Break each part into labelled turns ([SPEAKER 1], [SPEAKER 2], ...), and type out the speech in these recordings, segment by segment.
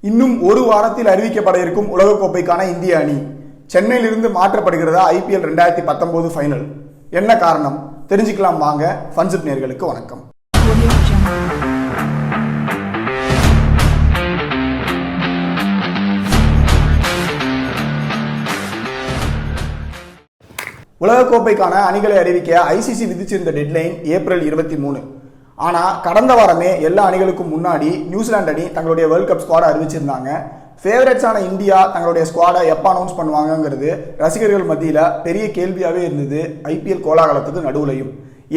[SPEAKER 1] இன்னும் ஒரு வாரத்தில் அறிவிக்கப்பட இருக்கும் உலகக்கோப்பைக்கான இந்திய அணி சென்னையிலிருந்து மாற்றப்படுகிறதா IPL 2019 ஃபைனல். என்ன காரணம் தெரிஞ்சுக்கலாம் வாங்க. ஃபன்சிப் நேயர்களுக்கு வணக்கம். உலகக்கோப்பைக்கான அணிகளை அறிவிக்க ICC விதிச்சிருந்த டெட்லைன் ஏப்ரல் 23. ஆனால் கடந்த வாரமே எல்லா அணிகளுக்கும் முன்னாடி நியூசிலாந்து அணி தங்களுடைய வேர்ல்ட் கப் ஸ்குவாடை அறிவிச்சிருந்தாங்க. ஃபேவரட்ஸான இந்தியா தங்களுடைய ஸ்குவாடை எப்போ அனௌன்ஸ் பண்ணுவாங்கங்கிறது ரசிகர்கள் மத்தியில் பெரிய கேள்வியாகவே இருந்தது. IPL கோலாகலத்துக்கு நடுவுலையும்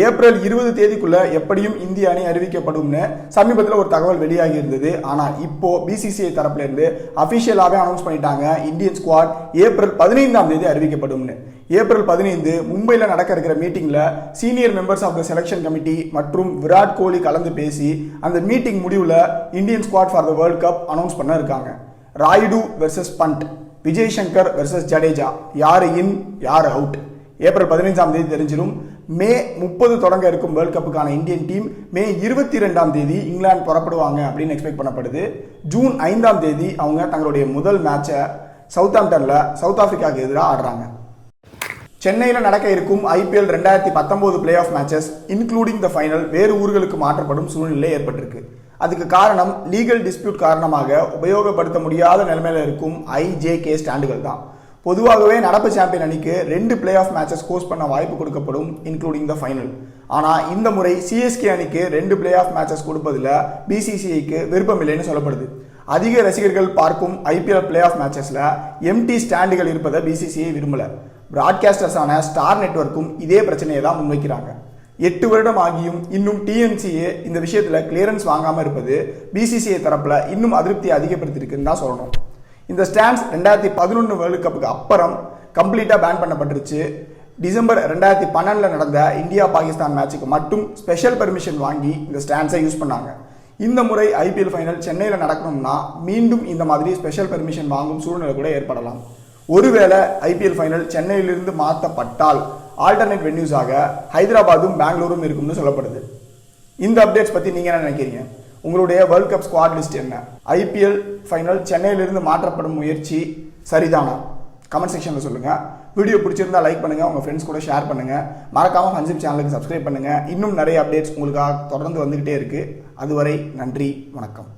[SPEAKER 1] ஏப்ரல் 20 தேதிக்குள்ள எப்படியும் இந்திய அணி அறிவிக்கப்படும்னு சமீபத்தில் ஒரு தகவல் வெளியாகி இருந்தது. ஆனால் இப்போ BCCI தரப்புல இருந்து அபிஷியலாகவே அனௌன்ஸ் பண்ணிட்டாங்க, இந்தியன் ஸ்குவாட் ஏப்ரல் 15ஆம் தேதி அறிவிக்கப்படும்னு. ஏப்ரல் 15 மும்பையில் நடக்க இருக்கிற மீட்டிங்ல senior members of the selection committee மற்றும் விராட் கோலி கலந்து பேசி அந்த மீட்டிங் முடிவில் Indian squad for the World Cup announce பண்ண இருக்காங்க. ராயுடு வெர்சஸ் பண்ட், விஜய் சங்கர் வெர்சஸ் ஜடேஜா, யாரு இன் யார் அவுட் ஏப்ரல் 15ஆம் தேதி தெரிஞ்சிடும். மே 30 தொடங்க இருக்கும் வேர்ல்ட் கப்புக்கான இந்தியன் டீம் மே 22ஆம் தேதி இங்கிலாந்து புறப்படுவாங்க அப்படின்னு எக்ஸ்பெக்ட் பண்ணப்படுது. ஜூன் 5ஆம் தேதி அவங்க தங்களுடைய முதல் மேட்சை சவுத்தாம்ப்டன்ல சவுத் ஆப்பிரிக்காவுக்கு எதிராக ஆடுறாங்க. சென்னையில் நடக்க இருக்கும் IPL 2019 play off matches including the final வேறு ஊர்களுக்கு மாற்றப்படும் சூழ்நிலை ஏற்பட்டிருக்கு. அதுக்கு காரணம் லீகல் டிஸ்பியூட் காரணமாக உபயோகப்படுத்த முடியாத நிலைமையில இருக்கும் IJK ஸ்டாண்டுகள் தான். பொதுவாகவே நடப்பு சாம்பியன் அணிக்கு 2 பிளே ஆஃப் மேட்சஸ் ஹோஸ்ட் பண்ண வாய்ப்பு கொடுக்கப்படும் இன்க்ளூடிங் த ஃபைனல். ஆனால் இந்த முறை CSK அணிக்கு 2 பிளே ஆஃப் மேட்சஸ் கொடுப்பதில் BCCIக்கு விருப்பம் இல்லைன்னு சொல்லப்படுது. அதிக ரசிகர்கள் பார்க்கும் IPL பிளே ஆஃப் மேட்சஸ்ல எம்டி ஸ்டாண்டுகள் இருப்பதை BCCI விரும்பல. பிராட்காஸ்டர்ஸான ஸ்டார் நெட்வொர்க்கும் இதே பிரச்சனையை தான் முன்வைக்கிறாங்க. 8 வருடம் ஆகியும் இன்னும் TNCA இந்த விஷயத்தில் கிளியரன்ஸ் வாங்காமல் இருப்பது BCCI தரப்புல இன்னும் அதிருப்தியை அதிகப்படுத்திருக்குன்னு தான் சொல்லணும். இந்த ஸ்டாண்ட்ஸ் 2011 வேர்ல்டு கப்புக்கு அப்புறம் கம்ப்ளீட்டாக பேன் பண்ணப்பட்டுருச்சு. டிசம்பர் 2012 நடந்த இந்தியா பாகிஸ்தான் மேட்சுக்கு மட்டும் ஸ்பெஷல் பெர்மிஷன் வாங்கி இந்த ஸ்டாண்ட்ஸை யூஸ் பண்ணாங்க. இந்த முறை IPL ஃபைனல் சென்னையில் நடக்கணும்னா மீண்டும் இந்த மாதிரி ஸ்பெஷல் பெர்மிஷன் வாங்கும் சூழ்நிலை கூட ஏற்படலாம். ஒருவேளை IPL ஃபைனல் சென்னையிலிருந்து மாற்றப்பட்டால் ஆல்டர்னேட் வென்யூஸாக ஹைதராபாத்தும் பெங்களூரும் இருக்கும்னு சொல்லப்படுது. இந்த அப்டேட்ஸ் பற்றி நீங்கள் என்ன நினைக்கிறீங்க? உங்களுடைய வேர்ல்ட் கப் ஸ்குவாட் லிஸ்ட் என்ன? IPL ஃபைனல் சென்னையிலிருந்து மாற்றப்படும் முயற்சி சரிதானா? கமெண்ட் செக்ஷனில் சொல்லுங்கள். வீடியோ பிடிச்சிருந்தா லைக் பண்ணுங்கள், உங்கள் ஃப்ரெண்ட்ஸ் கூட ஷேர் பண்ணுங்கள். மறக்காமல் ஃபன்சிப் சேனலுக்கு சப்ஸ்கிரைப் பண்ணுங்கள். இன்னும் நிறைய அப்டேட்ஸ் உங்களுக்காக தொடர்ந்து வந்துக்கிட்டே இருக்குது. அதுவரை நன்றி, வணக்கம்.